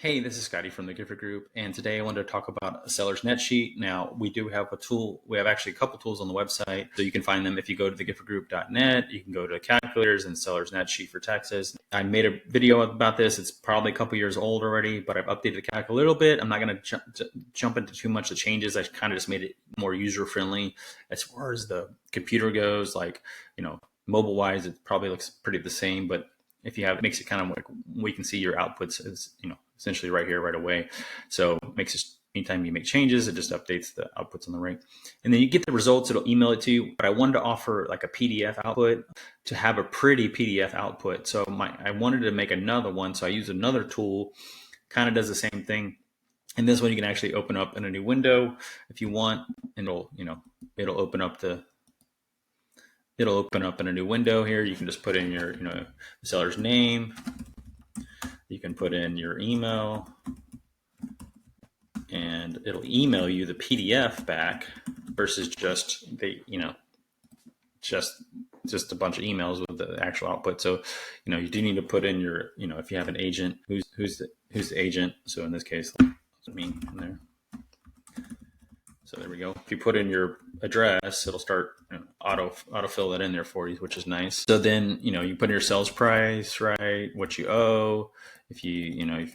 Hey, this is Scotty from the Gifford Group, and today I wanted to talk about a seller's net sheet. Now, we do have a tool. We have actually a couple tools on the website, so you can find them if you go to thegiffordgroup.net. You can go to calculators and seller's net sheet for Texas. I made a video about this. It's probably a couple years old already, but I've updated the calc a little bit. I'm not going to jump into too much of the changes. I kind of just made it more user-friendly as far as the computer goes. Mobile-wise, it probably looks pretty the same, but if you have, it makes it kind of like we can see your outputs as, essentially right here, right away. So it makes it, anytime you make changes, it just updates the outputs on the right. And then you get the results, it'll email it to you. But I wanted to offer like a PDF output to have a pretty PDF output. So I wanted to make another one. So I used another tool, kind of does the same thing. And this one you can actually open up in a new window if you want, and it'll open up in a new window here. You can just put in your, the seller's name. You can put in your email, and it'll email you the PDF back versus just just a bunch of emails with the actual output. So, you do need to put in your, if you have an agent, who's the agent. So in this case, me in there. So there we go. If you put in your address, it'll start autofill that in there for you, which is nice. So then, you put in your sales price, right? What you owe, if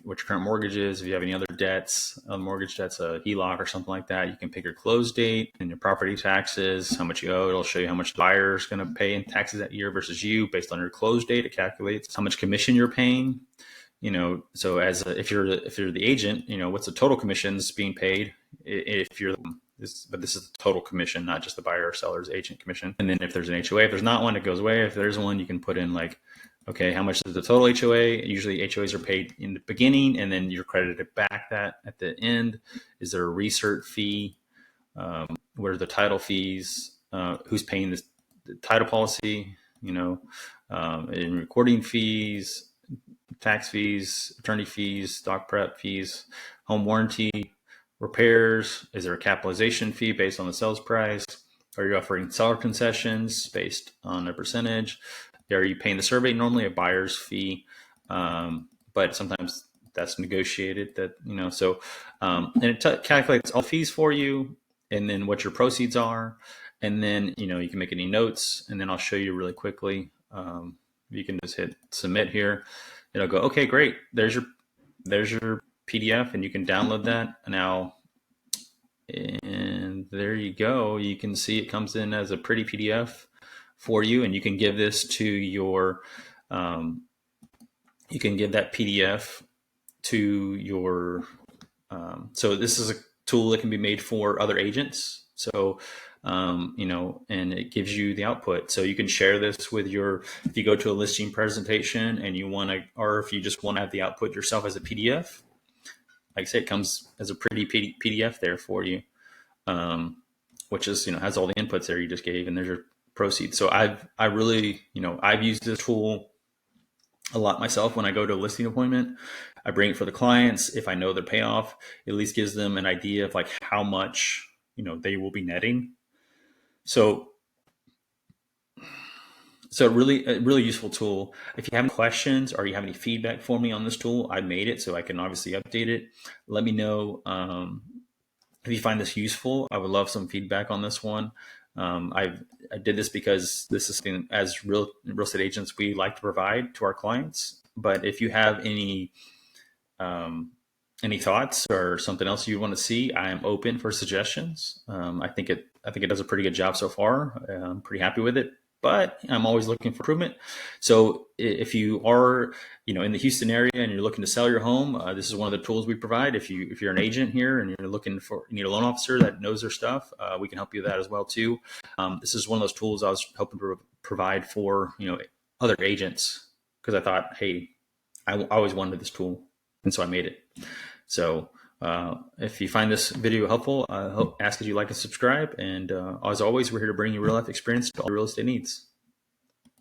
what your current mortgage is, if you have any other debts, a mortgage debt's a HELOC or something like that, you can pick your close date and your property taxes, how much you owe. It'll show you how much the buyer is going to pay in taxes that year versus you based on your close date. It calculates how much commission you're paying. So if you're the agent, what's the total commissions being paid if you're but this is the total commission, not just the buyer or seller's agent commission. And then if there's an HOA, if there's not one, it goes away. If there's one, you can put in okay, how much is the total HOA? Usually HOAs are paid in the beginning and then you're credited back that at the end. Is there a recert fee? What are the title fees? Who's paying the title policy? And recording fees, tax fees, attorney fees, stock prep fees, home warranty, repairs. Is there a capitalization fee based on the sales price? Are you offering seller concessions based on a percentage? Are you paying the survey normally a buyer's fee? But sometimes that's negotiated and it calculates all fees for you and then what your proceeds are. And then, you can make any notes, and then I'll show you really quickly. You can just hit submit here. It'll go, okay, great. There's your PDF, and you can download that now. And there you go. You can see it comes in as a pretty PDF for you, and you can give this to your, you can give that PDF to your, so this is a tool that can be made for other agents. So, and it gives you the output. So you can share this with if you go to a listing presentation and you want to, or if you just want to have the output yourself as a PDF, like I say, it comes as a pretty PDF there for you, which is, has all the inputs there you just gave, and there's your proceeds. So I've used this tool a lot myself. When I go to a listing appointment, I bring it for the clients. If I know their payoff, it at least gives them an idea of how much, they will be netting. So a really useful tool. If you have any questions or you have any feedback for me on this tool, I made it so I can obviously update it. Let me know if you find this useful. I would love some feedback on this one. I did this because this is something as real estate agents we like to provide to our clients. But if you have any thoughts or something else you want to see, I am open for suggestions. I think it does a pretty good job so far. I'm pretty happy with it, but I'm always looking for improvement. So if you are, in the Houston area and you're looking to sell your home, this is one of the tools we provide. If you're an agent here and you need a loan officer that knows their stuff, we can help you with that as well too. This is one of those tools I was hoping to provide for, other agents, because I thought, hey, I always wanted this tool, and so I made it. So if you find this video helpful, I ask that you like and subscribe. And as always, we're here to bring you real life experience to all your real estate needs.